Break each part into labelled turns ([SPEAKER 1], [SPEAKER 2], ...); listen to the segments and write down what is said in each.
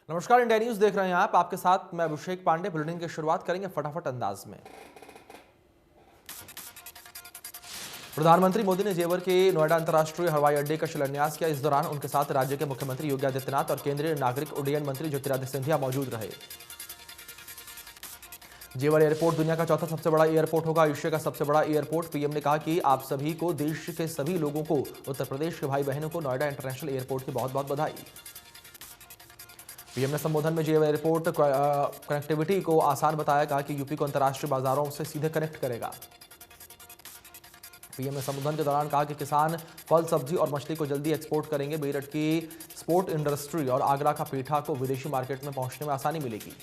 [SPEAKER 1] नमस्कार, India news देख रहे हैं आप। आपके साथ मैं अभिषेक पांडे। बुलेटिन की शुरुआत करेंगे फटाफट अंदाज में। प्रधानमंत्री मोदी ने जेवर के नोएडा अंतर्राष्ट्रीय हवाई अड्डे का शिलान्यास किया। इस दौरान उनके साथ राज्य के मुख्यमंत्री योगी आदित्यनाथ और केंद्रीय नागरिक उड्डयन मंत्री ज्योतिरादित्य सिंधिया मौजूद रहे। जेवर एयरपोर्ट दुनिया का चौथा सबसे बड़ा एयरपोर्ट होगा, एशिया का सबसे बड़ा एयरपोर्ट। पीएम ने कहा कि आप सभी को, देश के सभी लोगों को, उत्तर प्रदेश के भाई बहनों को नोएडा इंटरनेशनल एयरपोर्ट की बहुत बहुत बधाई। पीएम ने संबोधन में जेवर एयरपोर्ट कनेक्टिविटी को आसान बताया। कहा कि यूपी को अंतर्राष्ट्रीय बाजारों से सीधे कनेक्ट करेगा। पीएम ने संबोधन के दौरान कहा कि किसान फल, सब्जी और मछली को जल्दी एक्सपोर्ट करेंगे। मेरठ की स्पोर्ट इंडस्ट्री और आगरा का पेठा को विदेशी मार्केट में पहुंचने में आसानी मिलेगी।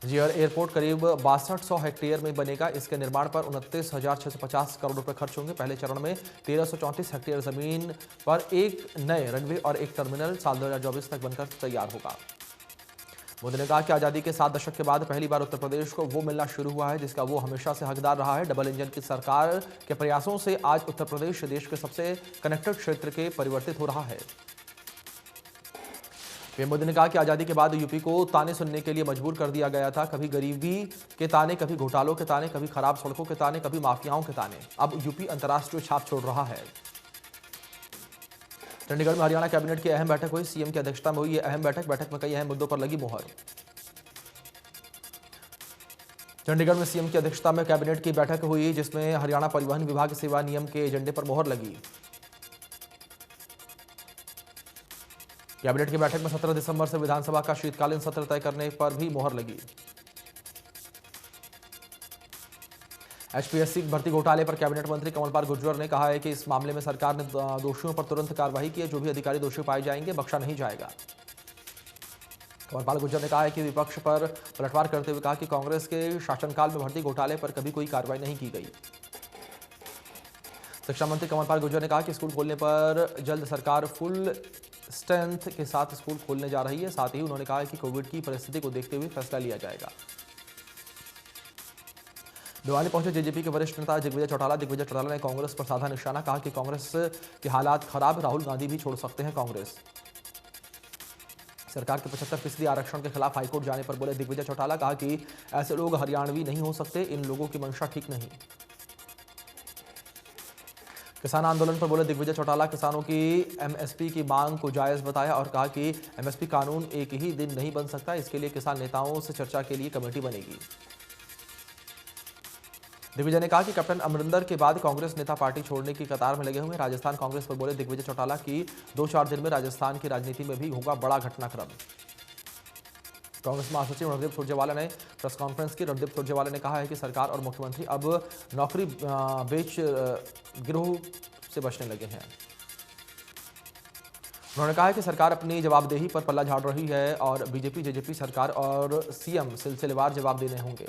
[SPEAKER 1] जेवर एयरपोर्ट करीब 6200 हेक्टेयर में बनेगा। इसके निर्माण पर 29,650 करोड़ रुपए खर्च होंगे। पहले चरण में 1334 हेक्टेयर जमीन पर एक नए रनवे और एक टर्मिनल साल 2024 तक बनकर तैयार होगा। मोदी ने कहा कि आजादी के 7 दशक के बाद पहली बार उत्तर प्रदेश को वो मिलना शुरू हुआ है जिसका वो हमेशा से हकदार रहा है। डबल इंजन की सरकार के प्रयासों से आज उत्तर प्रदेश देश के सबसे कनेक्टेड क्षेत्र के परिवर्तित हो रहा है। पीएम मोदी ने कहा कि आजादी के बाद यूपी को ताने सुनने के लिए मजबूर कर दिया गया था। कभी गरीबी के ताने, कभी घोटालों के ताने, कभी खराब सड़कों के ताने, कभी माफियाओं के ताने। अब यूपी अंतर्राष्ट्रीय छाप छोड़ रहा है। चंडीगढ़ में हरियाणा कैबिनेट की अहम बैठक हुई। सीएम की अध्यक्षता में हुई यह अहम बैठक में कई अहम मुद्दों पर लगी मुहर। चंडीगढ़ में सीएम की अध्यक्षता में कैबिनेट की बैठक हुई जिसमें हरियाणा परिवहन विभाग सेवा नियम के एजेंडे पर मुहर लगी। कैबिनेट की बैठक में 17 दिसंबर से विधानसभा का शीतकालीन सत्र तय करने पर भी मुहर लगी। एचपीएससी भर्ती घोटाले पर कैबिनेट मंत्री कमलपाल गुर्जर ने कहा है कि इस मामले में सरकार ने दोषियों पर तुरंत कार्रवाई की है। जो भी अधिकारी दोषी पाए जाएंगे बख्शा नहीं जाएगा। कमलपाल गुर्जर ने कहा है कि विपक्ष पर पलटवार करते हुए कहा कि कांग्रेस के शासनकाल में भर्ती घोटाले पर कभी कोई कार्रवाई नहीं की गई। शिक्षा मंत्री कमलपाल गुर्जर ने कहा कि स्कूल खोलने पर जल्द सरकार फुल स्ट्रेंथ के साथ स्कूल खोलने जा रही है। साथ ही उन्होंने कहा है कि कोविड की परिस्थिति को देखते हुए फैसला लिया जाएगा। भिवानी पहुंचे जेजेपी के वरिष्ठ नेता दिग्विजय चौटाला ने कांग्रेस पर साधा निशाना। कहा कि कांग्रेस के हालात खराब, राहुल गांधी भी छोड़ सकते हैं कांग्रेस। सरकार के 75% आरक्षण के खिलाफ हाईकोर्ट जाने पर बोले दिग्विजय चौटाला। कहा कि ऐसे लोग हरियाणवी नहीं हो सकते, इन लोगों की मंशा ठीक नहीं। किसान आंदोलन पर बोले दिग्विजय चौटाला। किसानों की एमएसपी की मांग को जायज बताया और कहा कि एमएसपी कानून एक ही दिन नहीं बन सकता, इसके लिए किसान नेताओं से चर्चा के लिए कमेटी बनेगी। दिग्विजय ने कहा कि कैप्टन अमरिंदर के बाद कांग्रेस नेता पार्टी छोड़ने की कतार में लगे हुए हैं। राजस्थान कांग्रेस पर बोले दिग्विजय चौटाला कि 2-4 दिन में राजस्थान की राजनीति में भी होगा बड़ा घटनाक्रम। कांग्रेस महासचिव रणदीप सुरजेवाला ने प्रेस कॉन्फ्रेंस की। रणदीप सुरजेवाला ने कहा है कि सरकार और मुख्यमंत्री अब नौकरी बेच गिरोह से बचने लगे हैं। उन्होंने कहा है कि सरकार अपनी जवाबदेही पर पल्ला झाड़ रही है और बीजेपी, जेजेपी सरकार और सीएम सिलसिलेवार जवाब देने होंगे।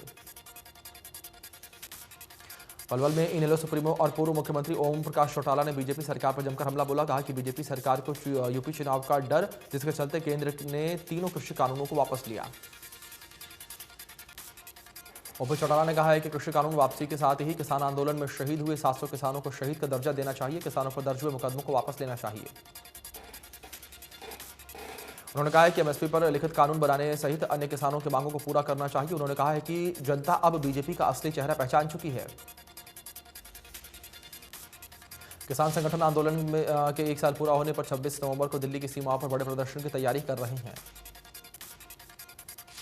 [SPEAKER 1] पलवल में इनेलो सुप्रीमो और पूर्व मुख्यमंत्री ओम प्रकाश चौटाला ने बीजेपी सरकार पर जमकर हमला बोला। कहा कि बीजेपी सरकार को यूपी चुनाव का डर, जिसके चलते केंद्र ने तीनों कृषि कानूनों को वापस लिया। ओम चौटाला ने कहा है कि कृषि कानून वापसी के साथ ही किसान आंदोलन में शहीद हुए 700 किसानों को शहीद का दर्जा देना चाहिए। किसानों पर दर्ज हुए मुकदमों को वापस लेना चाहिए। उन्होंने कहा है कि एमएसपी पर लिखित कानून बनाने सहित अन्य किसानों की मांगों को पूरा करना चाहिए। उन्होंने कहा है कि जनता अब बीजेपी का असली चेहरा पहचान चुकी है। किसान संगठन आंदोलन में के 1 साल पूरा होने पर 26 नवंबर को दिल्ली की सीमाओं पर बड़े प्रदर्शन की तैयारी कर रहे हैं।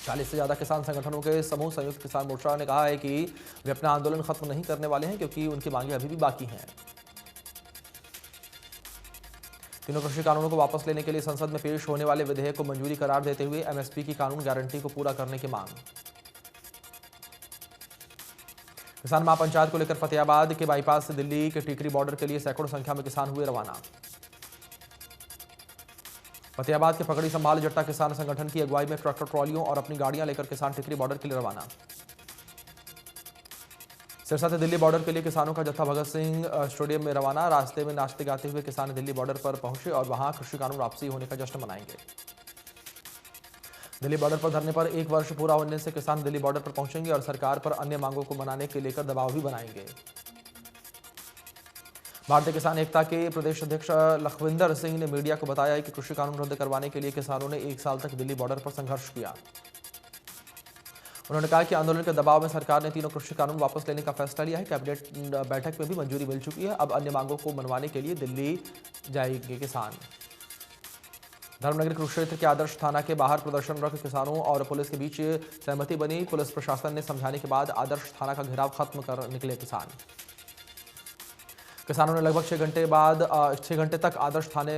[SPEAKER 1] 40 से ज्यादा किसान संगठनों के समूह संयुक्त किसान मोर्चा ने कहा है कि वे अपना आंदोलन खत्म नहीं करने वाले हैं क्योंकि उनकी मांगें अभी भी बाकी हैं। तीनों कृषि कानूनों को वापस लेने के लिए संसद में पेश होने वाले विधेयक को मंजूरी करार देते हुए एमएसपी की कानून गारंटी को पूरा करने की मांग। किसान महापंचायत को लेकर फतेहाबाद के बाईपास से दिल्ली के टिकरी बॉर्डर के लिए सैकड़ों संख्या में किसान हुए रवाना। फतेहाबाद के पकड़ी संभाल जट्टा किसान संगठन की अगुवाई में ट्रैक्टर ट्रॉलियों और अपनी गाड़ियां लेकर किसान टिकरी बॉर्डर के लिए रवाना। सिरसा से दिल्ली बॉर्डर के लिए किसानों का जत्था भगत सिंह स्टेडियम में रवाना। रास्ते में नाचते गाते हुए किसान दिल्ली बॉर्डर पर पहुंचे और वहां कृषि कानून वापसी होने का जश्न मनाएंगे। दिल्ली बॉर्डर पर धरने पर 1 वर्ष पूरा होने से किसान दिल्ली बॉर्डर पर पहुंचेंगे और सरकार पर अन्य मांगों को मनाने के लेकर दबाव भी बनाएंगे। भारतीय किसान एकता के प्रदेश अध्यक्ष लखविंदर सिंह ने मीडिया को बताया कि कृषि कानून रद्द करवाने के लिए किसानों ने 1 साल तक दिल्ली बॉर्डर पर संघर्ष किया। उन्होंने कहा कि आंदोलन के दबाव में सरकार ने तीनों कृषि कानून वापस लेने का फैसला लिया है। कैबिनेट बैठक में भी मंजूरी मिल चुकी है। अब अन्य मांगों को मनवाने के लिए दिल्ली जाएंगे किसान। धर्मनगर कुरुक्षेत्र के आदर्श थाना के बाहर प्रदर्शनरत किसानों और पुलिस के बीच सहमति बनी। पुलिस प्रशासन ने समझाने के बाद आदर्श थाना का घेराव खत्म कर निकले किसानों ने लगभग 6 घंटे तक आदर्श थाने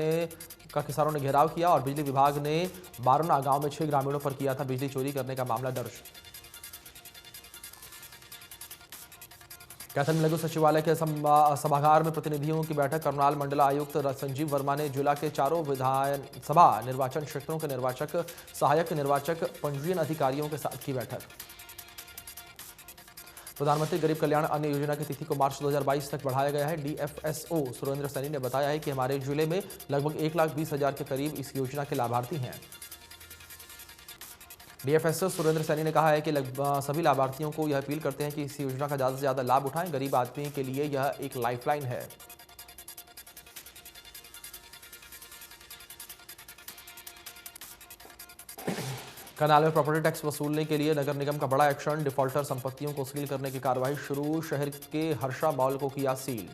[SPEAKER 1] का किसानों ने घेराव किया और बिजली विभाग ने बारना गांव में 6 ग्रामीणों पर किया था बिजली चोरी करने का मामला दर्ज। कैथल में लघु सचिवालय के सभागार में प्रतिनिधियों की बैठक। करनाल मंडला आयुक्त संजीव वर्मा ने जिला के चारों विधानसभा निर्वाचन क्षेत्रों के निर्वाचक, सहायक निर्वाचक, पंजीयन अधिकारियों के साथ की बैठक। प्रधानमंत्री गरीब कल्याण अन्न योजना की तिथि को मार्च 2022 तक बढ़ाया गया है। डीएफएसओ सुरेंद्र सैनी ने बताया है कि हमारे जिले में लगभग 1,20,000 के करीब इस योजना के लाभार्थी हैं। डीएफएसओ सुरेंद्र सैनी ने कहा है कि सभी लाभार्थियों को यह अपील करते हैं कि इस योजना का ज़्यादा से ज़्यादा लाभ उठाएं। गरीब आदमी के लिए यह एक लाइफलाइन है। करनाल में प्रॉपर्टी टैक्स वसूलने के लिए नगर निगम का बड़ा एक्शन। डिफॉल्टर संपत्तियों को सील करने की कार्रवाई शुरू। शहर के हर्षा मॉल को किया सील।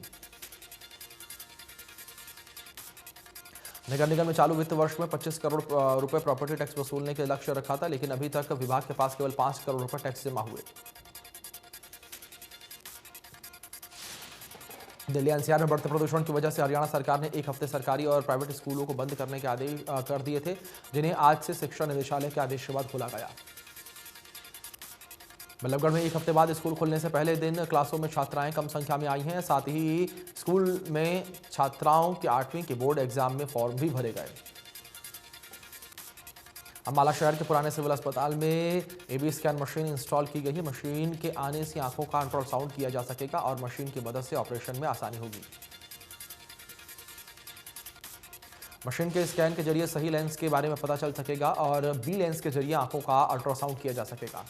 [SPEAKER 1] नगर निगम ने चालू वित्त वर्ष में 25 करोड़ रुपए प्रॉपर्टी टैक्स वसूलने के लक्ष्य रखा था, लेकिन अभी तक विभाग के पास केवल 5 करोड़ रुपए टैक्स जमा हुए। दिल्ली एनसीआर में बढ़ते प्रदूषण की वजह से हरियाणा सरकार ने एक हफ्ते सरकारी और प्राइवेट स्कूलों को बंद करने के आदेश कर दिए थे, जिन्हें आज से शिक्षा निदेशालय के आदेश के बाद खोला गया। बल्लभगढ़ में एक हफ्ते बाद स्कूल खुलने से पहले दिन क्लासों में छात्राएं कम संख्या में आई हैं। साथ ही स्कूल में छात्राओं के 8वीं के बोर्ड एग्जाम में फॉर्म भी भरे गए। अम्बाला शहर के पुराने सिविल अस्पताल में एबी स्कैन मशीन इंस्टॉल की गई है। मशीन के आने से आंखों का अल्ट्रासाउंड किया जा सकेगा और मशीन की मदद से ऑपरेशन में आसानी होगी। मशीन के स्कैन के जरिए सही लेंस के बारे में पता चल सकेगा और बी लेंस के जरिए आंखों का अल्ट्रासाउंड किया जा सकेगा।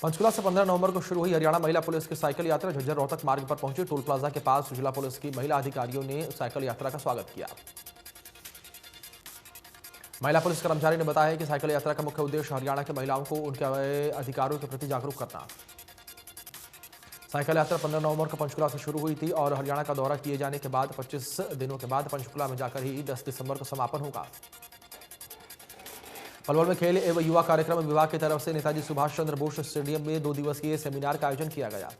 [SPEAKER 1] पंचकुला से 15 नवंबर को शुरू हुई हरियाणा महिला पुलिस की साइकिल यात्रा झज्जर रोहतक मार्ग पर पहुंची। टोल प्लाजा के पास जिला पुलिस की महिला अधिकारियों ने साइकिल यात्रा का स्वागत किया। महिला पुलिस कर्मचारी ने बताया कि साइकिल यात्रा का मुख्य उद्देश्य हरियाणा की महिलाओं को उनके अधिकारों के प्रति जागरूक करना। साइकिल यात्रा 15 नवंबर को पंचकुला से शुरू हुई थी और हरियाणा का दौरा किए जाने के बाद 25 दिनों के बाद पंचकुला में जाकर ही 10 दिसंबर को समापन होगा। पलवल में खेल एवं युवा कार्यक्रम विभाग की तरफ से नेताजी सुभाष चंद्र बोस स्टेडियम में 2 दिवसीय सेमिनार का आयोजन किया गया।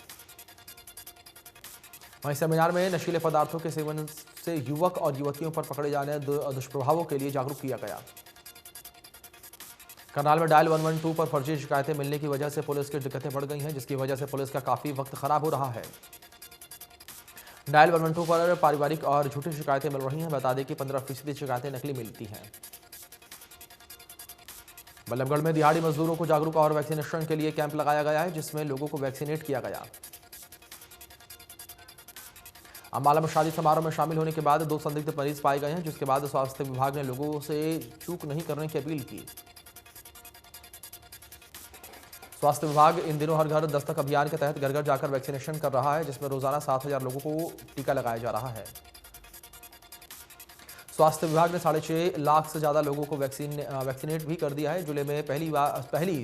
[SPEAKER 1] वहीं सेमिनार में नशीले पदार्थों के सेवन से युवक और युवतियों पर पकड़े जाने दुष्प्रभावों के लिए जागरूक किया गया। करनाल में डायल 112 पर फर्जी शिकायतें मिलने की वजह से पुलिस की दिक्कतें बढ़ गई हैं, जिसकी वजह से पुलिस का काफी वक्त खराब हो रहा है। डायल 112 पर पारिवारिक और झूठी शिकायतें मिल रही हैं। बता दें कि 15% शिकायतें नकली मिलती हैं। बल्लभगढ़ में दिहाड़ी मजदूरों को जागरूक और वैक्सीनेशन के लिए कैंप लगाया गया है, जिसमें लोगों को वैक्सीनेट किया गया। अम्बाला में शादी समारोह में शामिल होने के बाद 2 संदिग्ध मरीज पाए गए हैं, जिसके बाद स्वास्थ्य विभाग ने लोगों से चूक नहीं करने की अपील की। स्वास्थ्य विभाग इन दिनों हर घर दस्तक अभियान के तहत घर घर जाकर वैक्सीनेशन कर रहा है, जिसमें रोजाना 7,000 लोगों को टीका लगाया जा रहा है। स्वास्थ्य विभाग ने 6.5 लाख से ज्यादा लोगों को वैक्सीनेट भी कर दिया है। जिले में पहली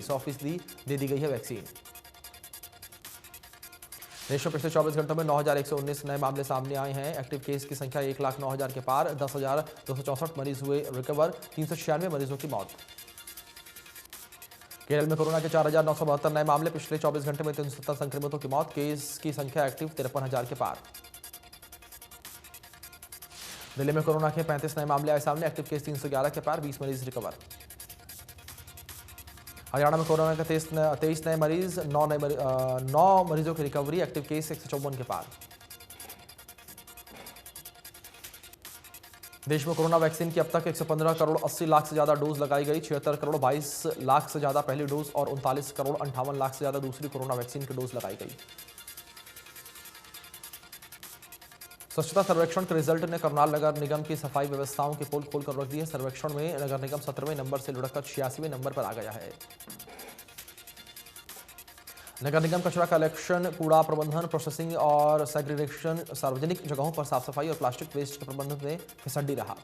[SPEAKER 1] 100% दे दी गई है वैक्सीन। देश में पिछले 24 घंटों में 9,119 नए मामले सामने आए हैं। एक्टिव केस की संख्या 1,09,000 के पार। 10,264 मरीज हुए रिकवर। 396 मरीजों की मौत। केरल में कोरोना के 4,972 नए मामले। पिछले 24 घंटे में 370 संक्रमितों की मौत। केस की संख्या एक्टिव 53,000 के पार। दिल्ली में कोरोना के 35 नए मामले आए सामने। एक्टिव केस 311 के पार। 20 मरीज रिकवर। हरियाणा में कोरोना के 23 नए मरीज। 9 मरीजों की रिकवरी। एक्टिव केस 154 के पार। देश में कोरोना वैक्सीन की अब तक 115 करोड़ 80 लाख से ज्यादा डोज लगाई गई। 76 करोड़ 22 लाख से ज्यादा पहली डोज और 39 करोड़ 58 लाख से ज्यादा दूसरी कोरोना वैक्सीन की डोज लगाई गई। स्वच्छता सर्वेक्षण के रिजल्ट ने करनाल नगर निगम की सफाई व्यवस्थाओं की पोल खोलकर रख दी है। सर्वेक्षण में नगर निगम 17वें नंबर से लुढ़ककर 86वें नंबर पर आ गया है। नगर निगम कचरा कलेक्शन, कूड़ा प्रबंधन, प्रोसेसिंग और सेग्रीगेशन, सार्वजनिक जगहों पर साफ सफाई और प्लास्टिक वेस्ट के प्रबंधन में फिसड्डी रहा।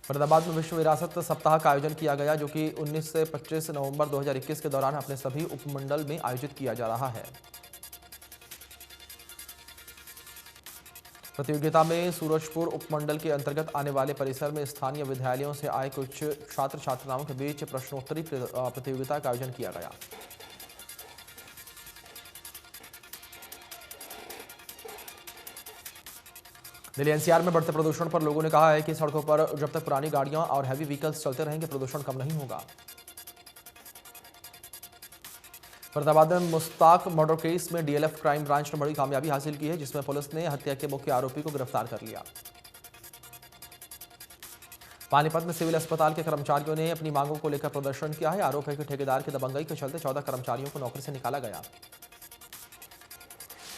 [SPEAKER 1] फरीदाबाद में विश्व विरासत सप्ताह का आयोजन किया गया, जो कि 19 से 25 नवंबर 2021 के दौरान अपने सभी उपमंडल में आयोजित किया जा रहा है। प्रतियोगिता में सूरजपुर उपमंडल के अंतर्गत आने वाले परिसर में स्थानीय विद्यालयों से आए कुछ छात्र छात्राओं के बीच प्रश्नोत्तरी प्रतियोगिता का आयोजन किया गया। दिल्ली एनसीआर में बढ़ते प्रदूषण पर लोगों ने कहा है कि सड़कों पर जब तक पुरानी गाड़ियां और हैवी व्हीकल्स चलते रहेंगे, प्रदूषण कम नहीं होगा। फरीदाबाद में मुश्ताक मर्डर केस में डीएलएफ क्राइम ब्रांच ने बड़ी कामयाबी हासिल की है, जिसमें पुलिस ने हत्या के मुख्य आरोपी को गिरफ्तार कर लिया। पानीपत में सिविल अस्पताल के कर्मचारियों ने अपनी मांगों को लेकर प्रदर्शन किया है। आरोप है कि ठेकेदार की दबंगई के चलते 14 कर्मचारियों को नौकरी से निकाला गया।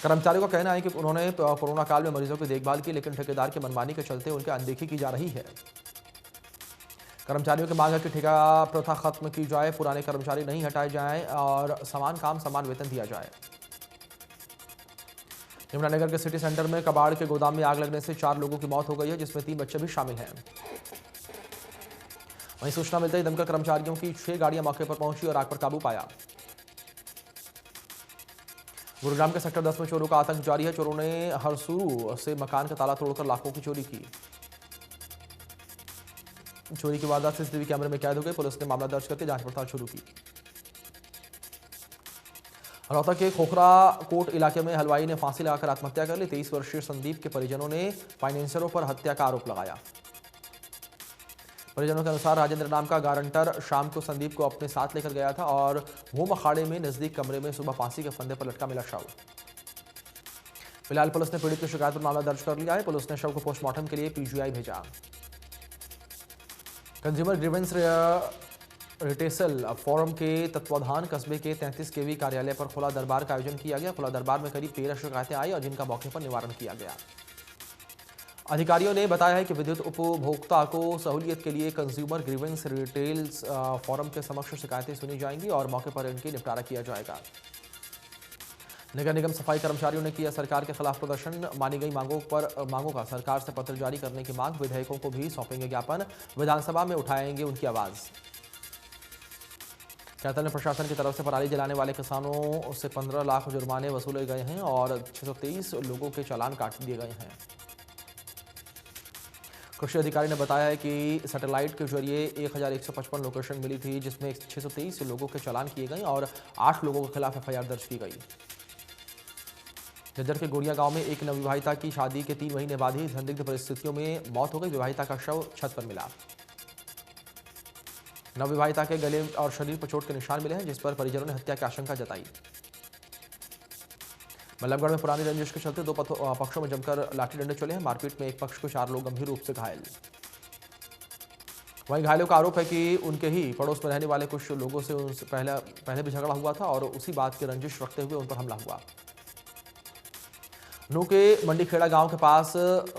[SPEAKER 1] कर्मचारियों का कहना है कि उन्होंने कोरोना काल में मरीजों की देखभाल की, लेकिन ठेकेदार की मनमानी के चलते उनकी अनदेखी की जा रही है। कर्मचारियों की मांग है कि ठेका प्रथा खत्म की जाए, पुराने कर्मचारी नहीं हटाए जाएं और समान काम समान वेतन दिया जाए। यमुनानगर के सिटी सेंटर में कबाड़ के गोदाम में आग लगने से 4 लोगों की मौत हो गई है, जिसमें 3 बच्चे भी शामिल हैं। वहीं सूचना मिलते ही दमकल कर्मचारियों की 6 गाड़ियां मौके पर पहुंची और आग पर काबू पाया। गुरुग्राम के सेक्टर 10 में चोरों का आतंक जारी है। चोरों ने हरसुरू से मकान का ताला तोड़कर लाखों की चोरी की। चोरी की वारदात सीसीटीवी कैमरे में कैद हो गई। पुलिस ने मामला दर्ज करके जांच पड़ताल शुरू की। रोहतक के खोखरा कोट इलाके में हलवाई ने फांसी लगाकर आत्महत्या कर ली। 23 वर्षीय संदीप के परिजनों ने फाइनेंसरों पर हत्या का आरोप लगाया। परिजनों के अनुसार राजेंद्र नाम का गारंटर शाम को संदीप को अपने साथ लेकर गया था और होम अखाड़े में नजदीक कमरे में सुबह फांसी के फंदे पर लटका मिला शव। फिलहाल पुलिस ने पीड़ित की शिकायत पर मामला दर्ज कर लिया है। पुलिस ने शव को पोस्टमार्टम के लिए पीजीआई भेजा। कंज्यूमर ग्रीवेंस रिटेसल फोरम के तत्वाधान कस्बे के 33 केवी कार्यालय पर खुला दरबार का आयोजन किया गया। खुला दरबार में करीब 13 शिकायतें आई और जिनका मौके पर निवारण किया गया। अधिकारियों ने बताया है कि विद्युत उपभोक्ता को सहूलियत के लिए कंज्यूमर ग्रीवेंस रिटेल्स फोरम के समक्ष शिकायतें सुनी जाएंगी और मौके पर इनकी निपटारा किया जाएगा। नगर निगम सफाई कर्मचारियों ने किया सरकार के खिलाफ प्रदर्शन। मानी गई मांगों का सरकार से पत्र जारी करने की मांग। विधेयकों को भी सौंपेंगे ज्ञापन। विधानसभा में उठाएंगे उनकी आवाज। कैथल में प्रशासन की तरफ से पराली जलाने वाले किसानों से 15 लाख जुर्माने वसूले गए हैं और 623 लोगों के चालान काट दिए गए हैं। कृषि अधिकारी ने बताया है कि सैटेलाइट के जरिए 1155 लोकेशन मिली थी, जिसमें 623 लोगों के चालान किए गए और 8 लोगों के खिलाफ एफआईआर दर्ज की गई। झज्जर के गोड़िया गांव में एक नवविवाहिता की शादी के 3 महीने बाद ही संदिग्ध परिस्थितियों में मौत हो गई। विवाहिता का शव छत पर मिला। नवविवाहिता के गले और शरीर पर चोट के निशान मिले हैं, जिस पर परिजनों ने हत्या की आशंका जताई। बल्लभगढ़ में पुरानी रंजिश के चलते 2 पक्षों में जमकर लाठी डंडे चले हैं। मारपीट में एक पक्ष को 4 लोग गंभीर रूप से घायल। वहीं घायलों का आरोप है कि उनके ही पड़ोस में रहने वाले कुछ लोगों से उनसे पहले भी झगड़ा हुआ था और उसी बात की रंजिश रखते हुए उन पर हमला हुआ। नू के मंडीखेड़ा गांव के पास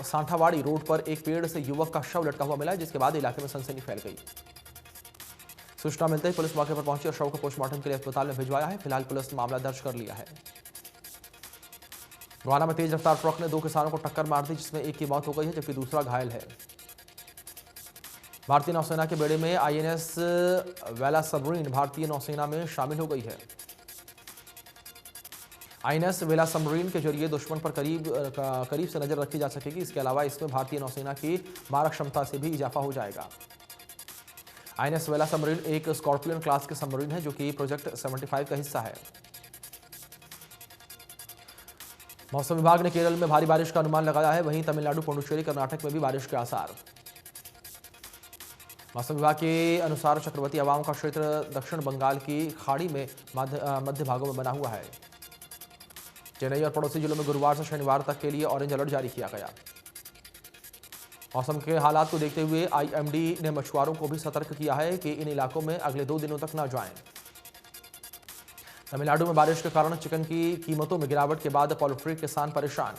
[SPEAKER 1] सांठावाड़ी रोड पर एक पेड़ से युवक का शव लटका हुआ मिला, जिसके बाद इलाके में सनसनी फैल गई। सूचना मिलते ही पुलिस मौके पर पहुंची और शव को पोस्टमार्टम के लिए अस्पताल में भिजवाया है। फिलहाल पुलिस ने मामला दर्ज कर लिया है। गोहाना में तेज रफ्तार ट्रक ने 2 किसानों को टक्कर मार दी, जिसमें एक की मौत हो गई है जबकि दूसरा घायल है। भारतीय नौसेना के बेड़े में आईएनएस वेला सबमरीन भारतीय नौसेना में शामिल हो गई है। आईएनएस वेला सबमरीन के जरिए दुश्मन पर करीब से नजर रखी जा सकेगी। इसके अलावा इसमें भारतीय नौसेना की मारक क्षमता से भी इजाफा हो जाएगा। आईएनएस वेला सबमरीन एक स्कॉर्पियन क्लास के सबमरीन है, जो कि प्रोजेक्ट 75 का हिस्सा है। मौसम विभाग ने केरल में भारी बारिश का अनुमान लगाया है। वहीं तमिलनाडु, पुडुचेरी, कर्नाटक में भी बारिश के आसार। मौसम विभाग के अनुसार चक्रवाती हवाओं का क्षेत्र दक्षिण बंगाल की खाड़ी में मध्य भागों में बना हुआ है। चेन्नई और पड़ोसी जिलों में गुरुवार से शनिवार तक के लिए ऑरेंज अलर्ट जारी किया गया। मौसम के हालात को देखते हुए आईएमडी ने मछुआरों को भी सतर्क किया है कि इन इलाकों में अगले 2 दिनों तक न जाएं। तमिलनाडु में बारिश के कारण चिकन की कीमतों में गिरावट के बाद पोल्ट्री किसान परेशान।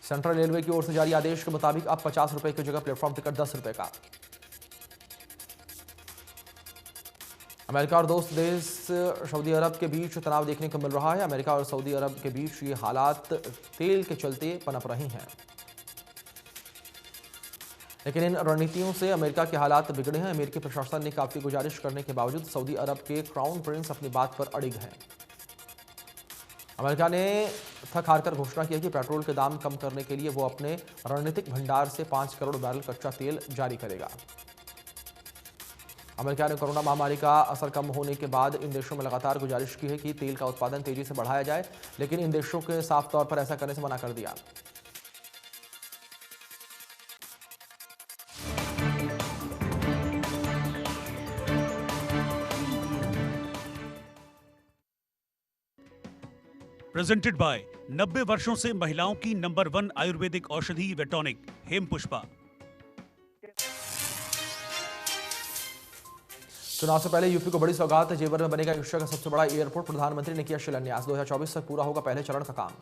[SPEAKER 1] सेंट्रल रेलवे की ओर से जारी आदेश के मुताबिक अब 50 रुपए की जगह प्लेटफॉर्म टिकट 10 रुपए का। अमेरिका और दोस्त देश सऊदी अरब के बीच तनाव देखने को मिल रहा है। अमेरिका और सऊदी अरब के बीच ये हालात तेल के चलते पनप रही हैं, लेकिन इन रणनीतियों से अमेरिका के हालात बिगड़े हैं। अमेरिकी प्रशासन ने काफी गुजारिश करने के बावजूद सऊदी अरब के क्राउन प्रिंस अपनी बात पर अड़िग हैं। अमेरिका ने थक हारकर घोषणा की है कि पेट्रोल के दाम कम करने के लिए वो अपने रणनीतिक भंडार से 5 करोड़ बैरल कच्चा तेल जारी करेगा। अमेरिका ने कोरोना महामारी का असर कम होने के बाद इन देशों में लगातार गुजारिश की है कि तेल का उत्पादन तेजी से बढ़ाया जाए, लेकिन इन देशों के साफ तौर पर ऐसा करने से मना कर दिया।
[SPEAKER 2] प्रेजेंटेड बाय 90 वर्षों से महिलाओं की नंबर 1 आयुर्वेदिक औषधि वेटॉनिक हेमपुष्पा।
[SPEAKER 1] चुनाव से पहले यूपी को बड़ी सौगात, जेवर में बनेगा एशिया का सबसे बड़ा एयरपोर्ट। प्रधानमंत्री ने किया शिलान्यास। 2024 तक पूरा होगा पहले चरण का काम।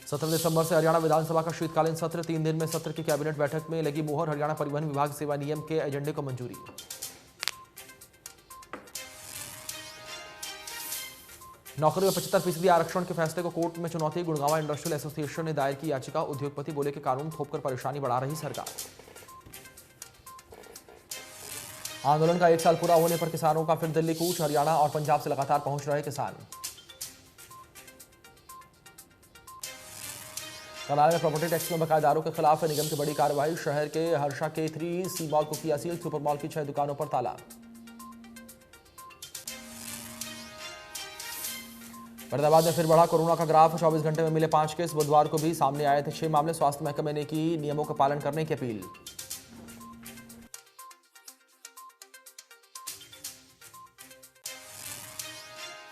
[SPEAKER 1] सत्रह दिसंबर से हरियाणा विधानसभा का शीतकालीन सत्र। 3 दिन में सत्र की कैबिनेट बैठक में लगी मुहर। हरियाणा परिवहन विभाग सेवा नियम के एजेंडे को मंजूरी। नौकरी में 75% आरक्षण के फैसले को कोर्ट में चुनौती। गुड़गांव इंडस्ट्रियल एसोसिएशन ने दायर की याचिका। उद्योगपति बोले कि कानून थोपकर परेशानी बढ़ा रही सरकार। आंदोलन का 1 साल पूरा होने पर किसानों का फिर दिल्ली कूच। हरियाणा और पंजाब से लगातार पहुंच रहे किसान। करनाल में प्रॉपर्टी टैक्स में बकायेदारों के खिलाफ निगम की बड़ी कार्रवाई। शहर के हर्षा K3 सी मॉल को किया सील। सुपर मॉल की 6 दुकानों पर ताला। फरीदाबाद में फिर बढ़ा कोरोना का ग्राफ। 24 घंटे में मिले 5 केस। बुधवार को भी सामने आए थे 6 मामले। स्वास्थ्य महकमे ने की नियमों का पालन करने की अपील।